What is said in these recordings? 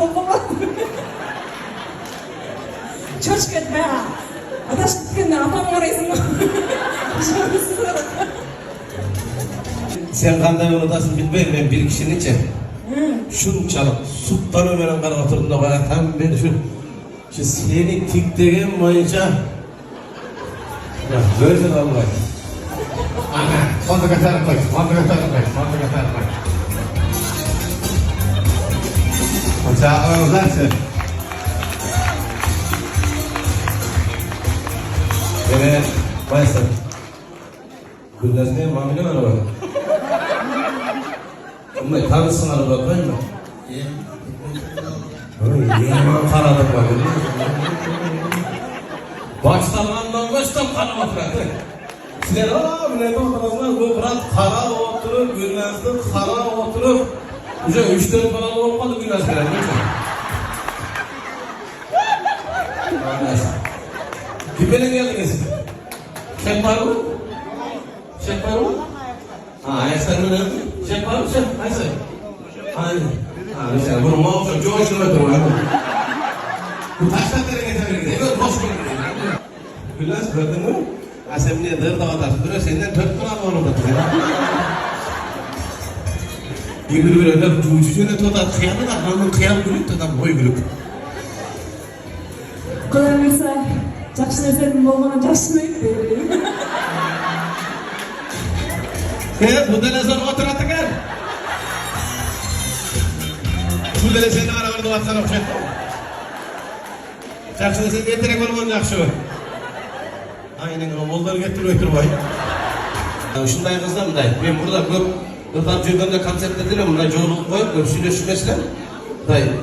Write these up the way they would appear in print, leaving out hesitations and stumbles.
kokama. Çoşk etme ha. Adaş gitkenle apam orayısın. Sen kandan unutasın bilmeyin ben bir kişinin için. Şunçalık sultan Ömer'in karı oturduğunda bana tam ben şu seni tiktegen boyunca ya böyle de olmaz. Ana, fonda katarım koy, fonda katarım koy, fonda katarım koy. Ocağı uzarsın. Evet, başlasın. Güllerine mamile var bana. Bunlar tanısın araba koyma. Yeğenim karadım bak. Baştan kanıma bıraktı. Sizler bu ne otururlar? Bu bırak kara oturup, Gülnaz'da kara oturup. Uca 3-4 falan olmadı Gülnaz falan. Kimlerle geldiniz? Şef var mı? Şef var mı? Ayşe mi? Şef var mı? Şef, Ayşe. Ayşe, bunu muhabbet coşkuna durma. Bu taşlar nereye getirir? Evet, boş ver. Gülnaz gördün mü? Asemliye dır dağıtarsın. Duruyor senden 4 kural var orada. Yürü bir öyle cucuğuna tutar. Kıyamı da hanımın kıyam gülük tutar. Boy gülük. Kolay mirsa. Жақсы нәрсенің болмаған жақсымайды deyip. Bu da ne zor oturatın gel. Bu da ne senin arabanı vatsana okşayın. Жақсы нәрсе getirek olman жақсы. Aynen molları getirip ötür bay. Şunday kızda mıday? Ben burada Gırdan Cüygan'da konsertte diyorum. Mıday çoğunluğu koyup böyle söyleşmesinden.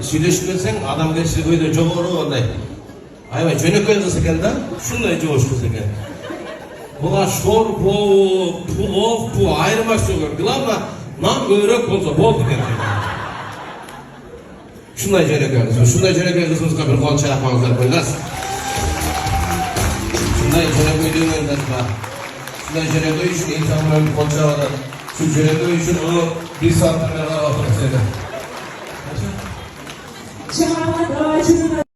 Söyleşmesen adam geçti koydu çoğunu onday. Ayva jönököy kız eкен da, şunday жоғыш kız eкен. Bular şor, bu ayırmak yok. Главное, nam görök olsa boldu eкен. Şunday jönököy kızımızga bir kol çalapmanızlar koyunuz. Şunday jönököy dönüyorlar var. Şunday jönököy üçün insanların bir kol çalaplar. Şu jönököy üçün onu bir saatten beri oturup söyle. Şahmat ağacının